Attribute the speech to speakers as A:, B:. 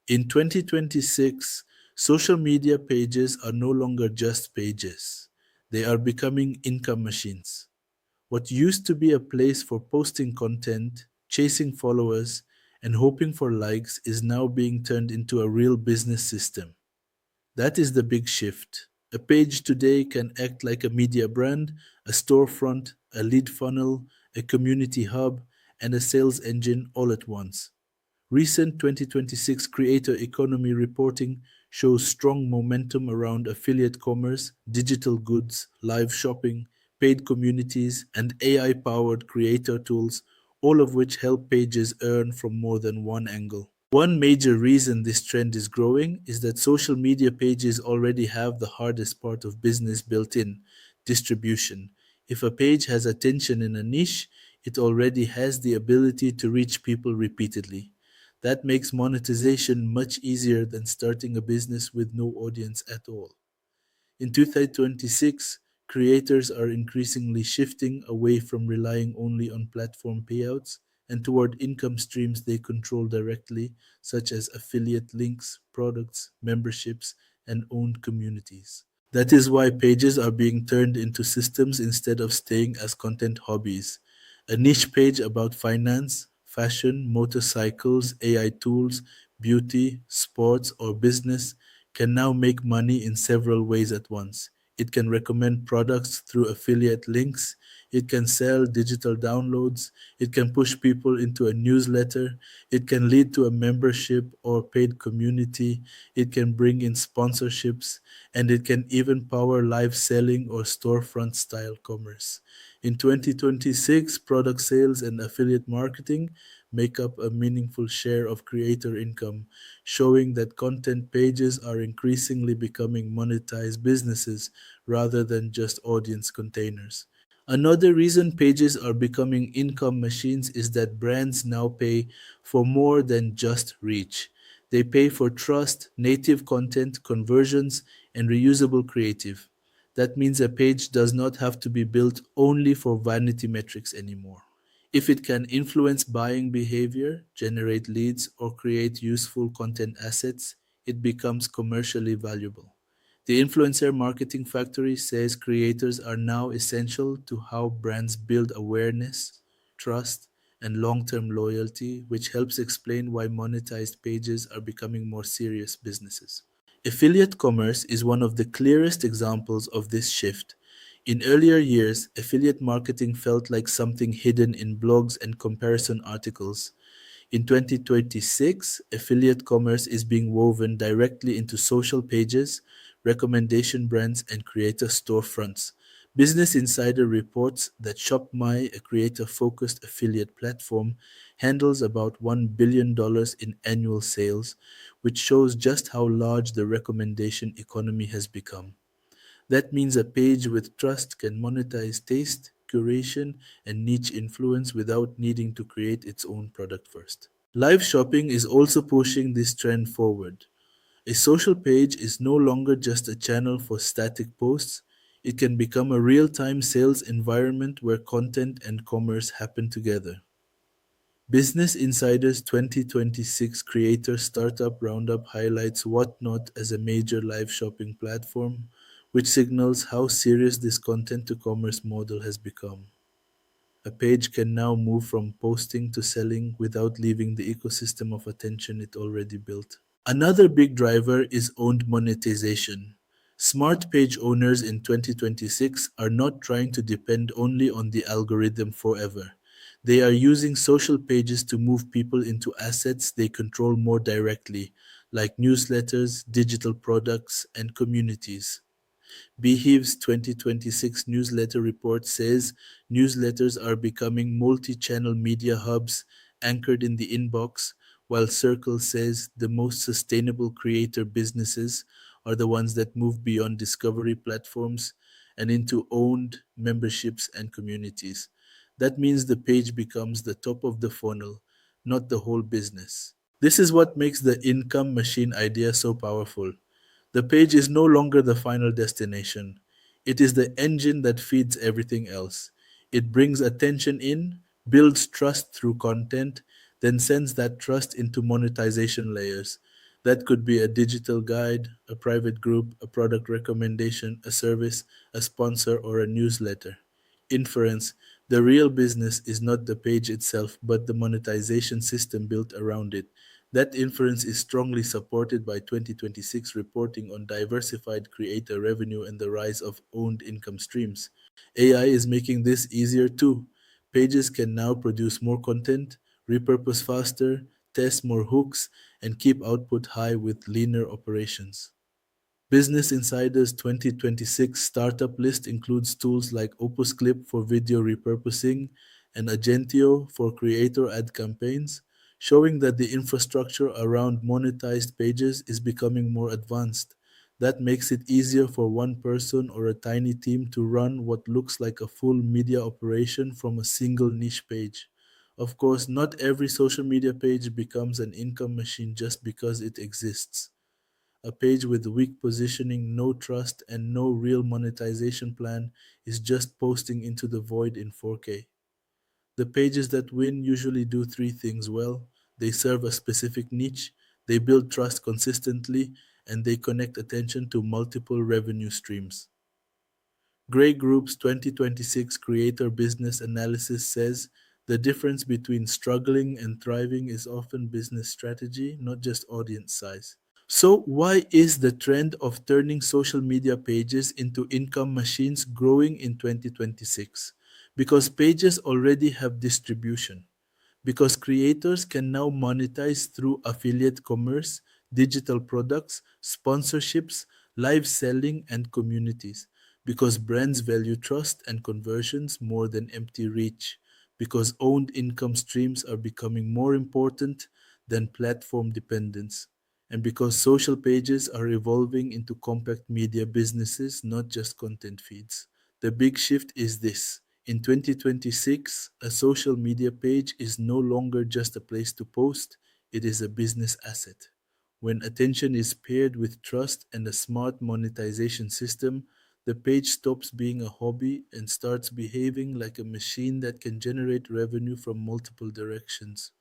A: In 2026, social media pages are no longer just pages. They are becoming income machines. What used to be a place for posting content, chasing followers, and hoping for likes is now being turned into a real business system. That is the big shift. A page today can act like a media brand, a storefront, a lead funnel, a community hub, and a sales engine all at once. Recent 2026 creator economy reporting shows strong momentum around affiliate commerce, digital goods, live shopping, paid communities, and AI powered creator tools, all of which help pages earn from more than one angle. One major reason this trend is growing is that social media pages already have the hardest part of business built in: distribution. If a page has attention in a niche, it already has the ability to reach people repeatedly. That makes monetization much easier than starting a business with no audience at all. In 2026, creators are increasingly shifting away from relying only on platform payouts and toward income streams they control directly, such as affiliate links, products, memberships, and owned communities. That is why pages are being turned into systems instead of staying as content hobbies. A niche page about finance, fashion, motorcycles, AI tools, beauty, sports, or business can now make money in several ways at once. It can recommend products through affiliate links. It can sell digital downloads. It can push people into a newsletter. It can lead to a membership or paid community. It can bring in sponsorships. And it can even power live selling or storefront style commerce. In 2026, product sales and affiliate marketing make up a meaningful share of creator income, showing that content pages are increasingly becoming monetized businesses rather than just audience containers. Another reason pages are becoming income machines is that brands now pay for more than just reach. They pay for trust, native content, conversions, and reusable creative. That means a page does not have to be built only for vanity metrics anymore. If it can influence buying behavior, generate leads, or create useful content assets, it becomes commercially valuable. The Influencer Marketing Factory says creators are now essential to how brands build awareness, trust, and long term loyalty, which helps explain why monetized pages are becoming more serious businesses. Affiliate commerce is one of the clearest examples of this shift. In earlier years, affiliate marketing felt like something hidden in blogs and comparison articles. In 2026, affiliate commerce is being woven directly into social pages, recommendation brands, and creator storefronts. Business Insider reports that ShopMy, a creator-focused affiliate platform, handles about $1 billion in annual sales, which shows just how large the recommendation economy has become. That means a page with trust can monetize taste, curation, and niche influence without needing to create its own product first. Live shopping is also pushing this trend forward. A social page is no longer just a channel for static posts. It can become a real time sales environment where content and commerce happen together. Business Insider's 2026 Creator Startup Roundup highlights Whatnot as a major live shopping platform, which signals how serious this content to commerce model has become. A page can now move from posting to selling without leaving the ecosystem of attention it already built. Another big driver is owned monetization. Smart page owners in 2026 are not trying to depend only on the algorithm forever. They are using social pages to move people into assets they control more directly, like newsletters, digital products, and communities. Beehive's 2026 newsletter report says newsletters are becoming multi channel media hubs anchored in the inbox, while Circle says the most sustainable creator businesses are the ones that move beyond discovery platforms and into owned memberships and communities. That means the page becomes the top of the funnel, not the whole business. This is what makes the income machine idea so powerful. The page is no longer the final destination. It is the engine that feeds everything else. It brings attention in, builds trust through content, then sends that trust into monetization layers. That could be a digital guide, a private group, a product recommendation, a service, a sponsor, or a newsletter. Inference: the real business is not the page itself, but the monetization system built around it. That inference is strongly supported by 2026 reporting on diversified creator revenue and the rise of owned income streams. AI is making this easier too. Pages can now produce more content, repurpose faster, test more hooks, and keep output high with leaner operations. Business Insider's 2026 startup list includes tools like Opus Clip for video repurposing and Agentio for creator ad campaigns, showing that the infrastructure around monetized pages is becoming more advanced. That makes it easier for one person or a tiny team to run what looks like a full media operation from a single niche page. Of course, not every social media page becomes an income machine just because it exists. A page with weak positioning, no trust, and no real monetization plan is just posting into the void in 4K. The pages that win usually do three things well: they serve a specific niche, they build trust consistently, and they connect attention to multiple revenue streams. Gray Group's 2026 Creator Business Analysis says the difference between struggling and thriving is often business strategy, not just audience size. So, why is the trend of turning social media pages into income machines growing in 2026? Because pages already have distribution. Because creators can now monetize through affiliate commerce, digital products, sponsorships, live selling, and communities. Because brands value trust and conversions more than empty reach. Because owned income streams are becoming more important than platform dependence. And because social pages are evolving into compact media businesses, not just content feeds. The big shift is this: in 2026, a social media page is no longer just a place to post, it is a business asset. When attention is paired with trust and a smart monetization system, the page stops being a hobby and starts behaving like a machine that can generate revenue from multiple directions.